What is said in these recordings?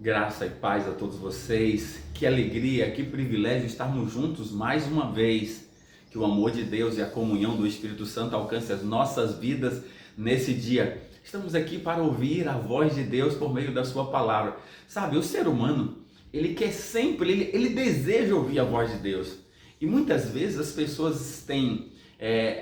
Graça e paz a todos vocês. Que alegria, que privilégio estarmos juntos mais uma vez. Que o amor de Deus e a comunhão do Espírito Santo alcance as nossas vidas nesse dia. Estamos aqui para ouvir a voz de Deus por meio da sua palavra. Sabe, o ser humano, ele quer sempre, ele deseja ouvir a voz de Deus. E muitas vezes as pessoas têm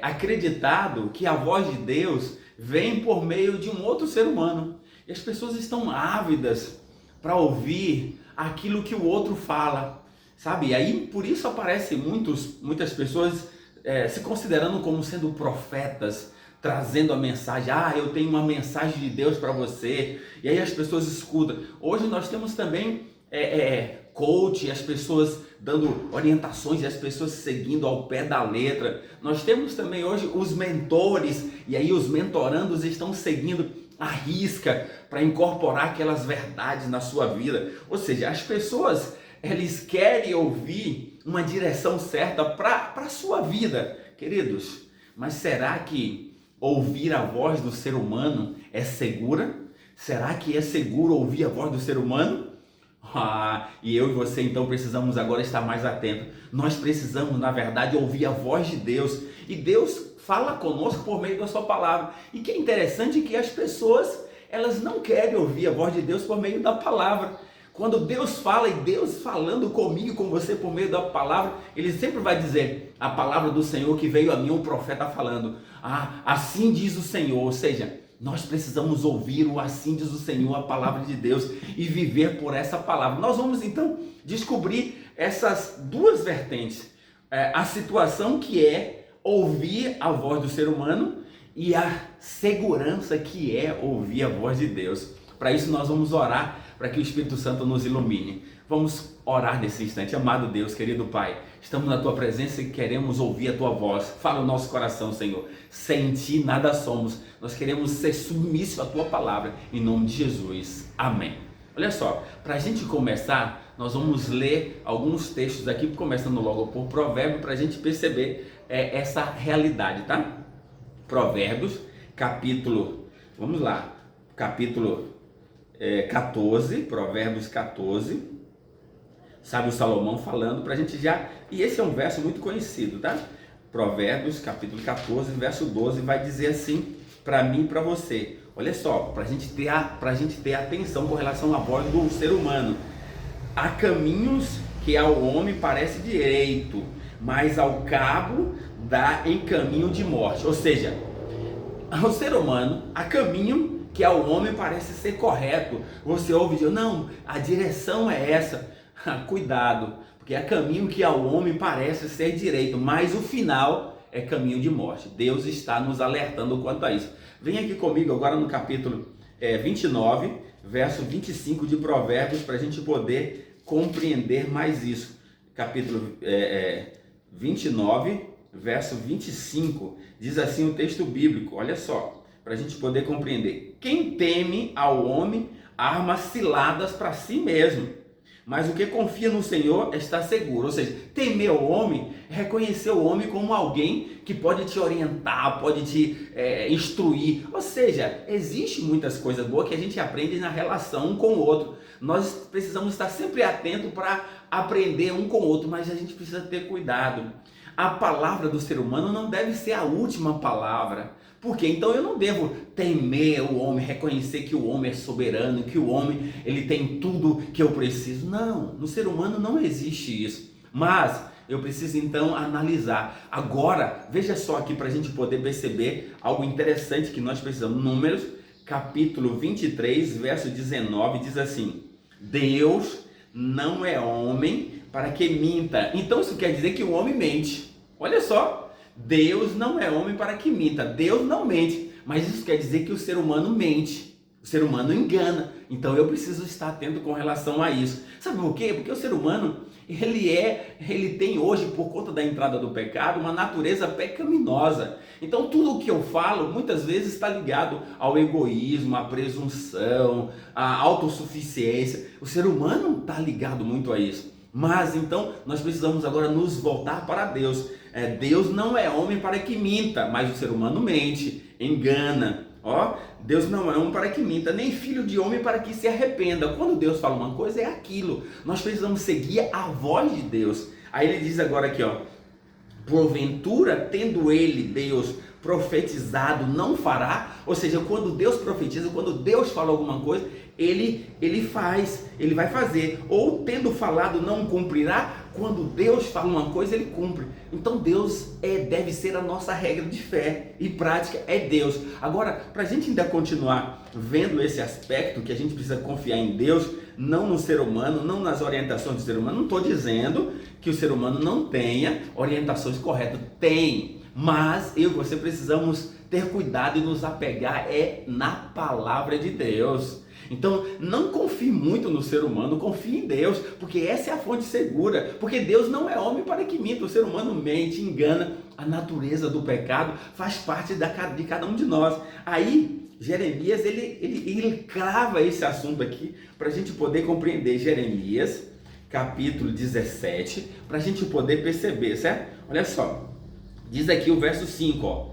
acreditado que a voz de Deus vem por meio de um outro ser humano. E as pessoas estão ávidas para ouvir aquilo que o outro fala, sabe? E aí por isso aparecem muitas pessoas se considerando como sendo profetas, trazendo a mensagem. Eu tenho uma mensagem de Deus para você. E aí as pessoas escutam. Hoje nós temos também coach, as pessoas dando orientações e as pessoas seguindo ao pé da letra. Nós temos também hoje os mentores, e aí os mentorandos estão seguindo à risca para incorporar aquelas verdades na sua vida. Ou seja, as pessoas, eles querem ouvir uma direção certa para a sua vida, queridos. Mas será que ouvir a voz do ser humano é segura? Será que é seguro ouvir a voz do ser humano? E eu e você então precisamos agora estar mais atentos. Nós precisamos, na verdade, ouvir a voz de Deus. E Deus fala conosco por meio da sua palavra. E que é interessante que as pessoas, elas não querem ouvir a voz de Deus por meio da palavra. Quando Deus fala, e Deus falando comigo, com você por meio da palavra, Ele sempre vai dizer: a palavra do Senhor que veio a mim, o profeta falando. Assim diz o Senhor. Ou seja, nós precisamos ouvir o assim diz o Senhor, a palavra de Deus, e viver por essa palavra. Nós vamos então descobrir essas duas vertentes. A situação que é ouvir a voz do ser humano e a segurança que é ouvir a voz de Deus. Para isso nós vamos orar, para que o Espírito Santo nos ilumine. Vamos orar nesse instante. Amado Deus, querido Pai, estamos na Tua presença e queremos ouvir a Tua voz. Fala o nosso coração, Senhor. Sem Ti nada somos. Nós queremos ser submissos à Tua palavra, em nome de Jesus. Amém. Olha só, para a gente começar, nós vamos ler alguns textos aqui, começando logo por Provérbios, para a gente perceber essa realidade, tá? Provérbios, capítulo 14, Provérbios 14, sábio Salomão falando para a gente já, e esse é um verso muito conhecido, tá? Provérbios, capítulo 14, verso 12, vai dizer assim para mim e para você. Olha só, para a gente ter atenção com relação à voz do ser humano. Há caminhos que ao homem parece direito, mas ao cabo dá em caminho de morte. Ou seja, ao ser humano, há caminho que ao homem parece ser correto. Você ouve, não, a direção é essa. Cuidado, porque há caminho que ao homem parece ser direito, mas o final é caminho de morte. Deus está nos alertando quanto a isso. Vem aqui comigo agora no capítulo 29, verso 25 de Provérbios, para a gente poder compreender mais isso. Capítulo 29, verso 25, diz assim o texto bíblico, olha só, para a gente poder compreender. Quem teme ao homem arma ciladas para si mesmo, mas o que confia no Senhor está seguro. Ou seja, temer o homem é reconhecer o homem como alguém que pode te orientar, pode te instruir. Ou seja, existe muitas coisas boas que a gente aprende na relação um com o outro. Nós precisamos estar sempre atentos para aprender um com o outro, mas a gente precisa ter cuidado. A palavra do ser humano não deve ser a última palavra. Por quê? Então eu não devo temer o homem, reconhecer que o homem é soberano, que o homem ele tem tudo que eu preciso. Não, no ser humano não existe isso. Mas eu preciso então analisar. Agora, veja só aqui para a gente poder perceber algo interessante que nós precisamos. Números, capítulo 23, verso 19, diz assim: Deus não é homem para que minta. Então isso quer dizer que o homem mente. Olha só. Deus não é homem para que minta. Deus não mente, mas isso quer dizer que o ser humano mente, o ser humano engana. Então eu preciso estar atento com relação a isso. Sabe por quê? Porque o ser humano, ele tem hoje, por conta da entrada do pecado, uma natureza pecaminosa. Então tudo o que eu falo, muitas vezes está ligado ao egoísmo, à presunção, à autossuficiência. O ser humano está ligado muito a isso. Mas então nós precisamos agora nos voltar para Deus. Deus não é homem para que minta, mas o ser humano mente, engana. Ó, Deus não é homem para que minta, nem filho de homem para que se arrependa. Quando Deus fala uma coisa, é aquilo. Nós precisamos seguir a voz de Deus. Aí ele diz agora aqui, ó, porventura, tendo ele, Deus, profetizado, não fará? Ou seja, quando Deus profetiza, quando Deus fala alguma coisa, ele faz, ele vai fazer. Ou tendo falado, não cumprirá? Quando Deus fala uma coisa, ele cumpre. Então Deus deve ser a nossa regra de fé e prática, é Deus. Agora, para a gente ainda continuar vendo esse aspecto, que a gente precisa confiar em Deus, não no ser humano, não nas orientações do ser humano. Não estou dizendo que o ser humano não tenha orientações corretas, tem, mas eu e você precisamos ter cuidado e nos apegar na palavra de Deus. Então não confie muito no ser humano, confie em Deus, porque essa é a fonte segura, porque Deus não é homem para que minta. O ser humano mente, engana. A natureza do pecado faz parte de cada um de nós. Aí Jeremias ele crava esse assunto aqui para a gente poder compreender. Jeremias capítulo 17, para a gente poder perceber, certo? Olha só, diz aqui o verso 5, ó.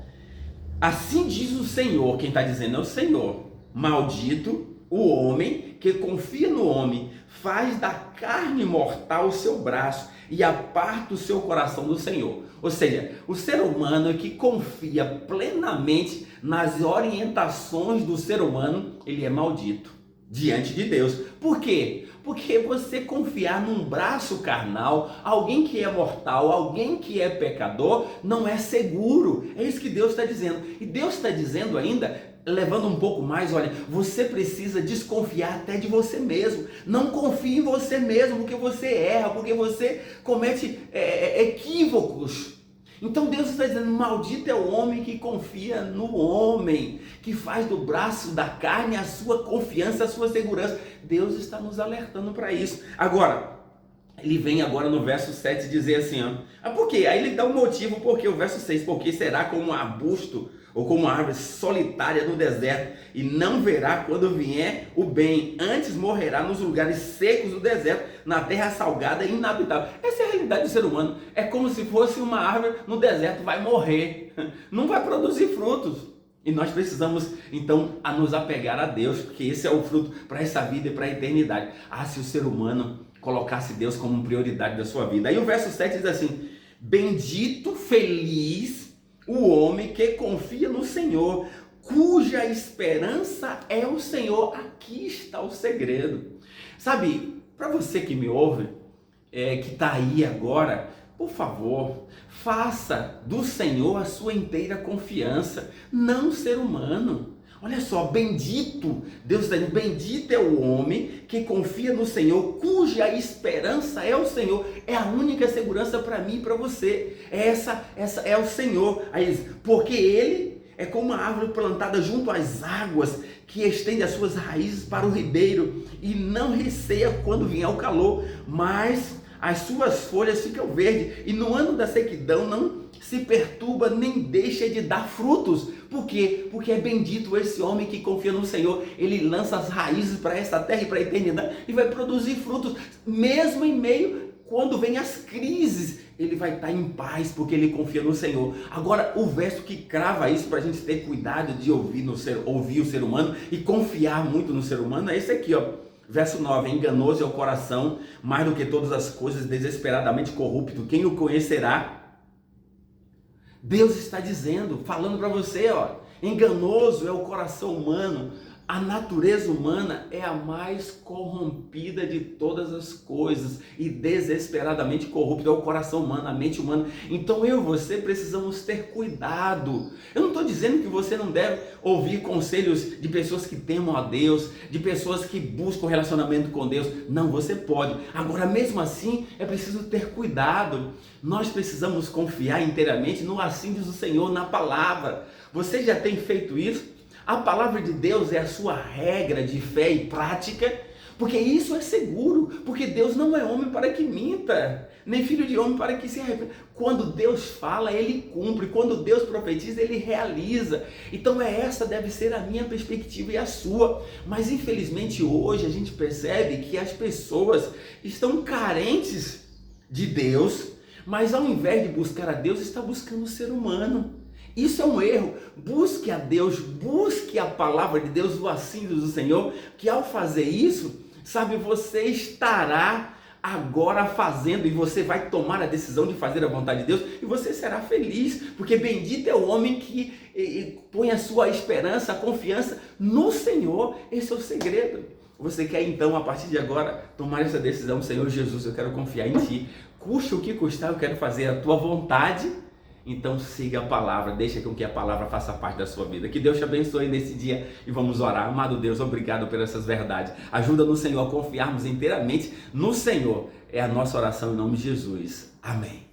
Assim diz o Senhor, quem está dizendo é o Senhor: maldito o homem que confia no homem, faz da carne mortal o seu braço e aparta o seu coração do Senhor. Ou seja, o ser humano que confia plenamente nas orientações do ser humano, ele é maldito diante de Deus. Por quê? Porque você confiar num braço carnal, alguém que é mortal, alguém que é pecador, não é seguro. É isso que Deus está dizendo. E Deus está dizendo ainda, levando um pouco mais, olha, você precisa desconfiar até de você mesmo. Não confie em você mesmo, porque você erra, porque você comete equívocos. Então Deus está dizendo, maldito é o homem que confia no homem, que faz do braço da carne a sua confiança, a sua segurança. Deus está nos alertando para isso. Agora, ele vem agora no verso 7 dizer assim, ó, por quê? Aí ele dá um motivo, porque o verso 6, porque será como um arbusto ou como uma árvore solitária no deserto, e não verá quando vier o bem, antes morrerá nos lugares secos do deserto, na terra salgada e inabitável. Essa é a realidade do ser humano. É como se fosse uma árvore no deserto, vai morrer, não vai produzir frutos. E nós precisamos, então, nos apegar a Deus, porque esse é o fruto para essa vida e para a eternidade. Se o ser humano colocasse Deus como prioridade da sua vida. Aí o verso 7 diz assim, bendito, feliz o homem que confia no Senhor, cuja esperança é o Senhor. Aqui está o segredo. Sabe, para você que me ouve, que está aí agora, por favor, faça do Senhor a sua inteira confiança, não ser humano. Olha só, bendito, Deus está dizendo, bendito é o homem que confia no Senhor, cuja esperança é o Senhor. É a única segurança para mim e para você. Essa é o Senhor. Aí diz, porque ele é como uma árvore plantada junto às águas, que estende as suas raízes para o ribeiro e não receia quando vier o calor, mas as suas folhas ficam verdes, e no ano da sequidão não se perturba nem deixa de dar frutos. Por quê? Porque é bendito esse homem que confia no Senhor. Ele lança as raízes para essa terra e para a eternidade e vai produzir frutos, mesmo em meio, quando vem as crises, ele vai estar em paz, porque ele confia no Senhor. Agora, o verso que crava isso para a gente ter cuidado de ouvir o ser humano e confiar muito no ser humano é esse aqui, ó. Verso 9, enganoso é o coração, mais do que todas as coisas, desesperadamente corrupto, quem o conhecerá? Deus está dizendo, falando para você, ó, enganoso é o coração humano, a natureza humana é a mais corrompida de todas as coisas e desesperadamente corrupta é o coração humano, a mente humana. Então eu e você precisamos ter cuidado. Eu não estou dizendo que você não deve ouvir conselhos de pessoas que temam a Deus, de pessoas que buscam relacionamento com Deus. Não, você pode. Agora, mesmo assim, é preciso ter cuidado. Nós precisamos confiar inteiramente no assim diz o Senhor, na palavra. Você já tem feito isso? A palavra de Deus é a sua regra de fé e prática, porque isso é seguro, porque Deus não é homem para que minta, nem filho de homem para que se arrependa. Quando Deus fala, Ele cumpre, quando Deus profetiza, Ele realiza. Então essa deve ser a minha perspectiva e a sua. Mas infelizmente hoje a gente percebe que as pessoas estão carentes de Deus, mas ao invés de buscar a Deus, está buscando o ser humano. Isso é um erro. Busque a Deus, busque a palavra de Deus, o assim do Senhor, que ao fazer isso, sabe, você estará agora fazendo, e você vai tomar a decisão de fazer a vontade de Deus, e você será feliz, porque bendito é o homem que põe a sua esperança, a confiança no Senhor. Esse é o segredo. Você quer então, a partir de agora, tomar essa decisão: Senhor Jesus, eu quero confiar em Ti, custe o que custar, eu quero fazer a Tua vontade. Então siga a palavra, deixa com que a palavra faça parte da sua vida. Que Deus te abençoe nesse dia e vamos orar. Amado Deus, obrigado por essas verdades. Ajuda no Senhor a confiarmos inteiramente no Senhor. É a nossa oração em nome de Jesus. Amém.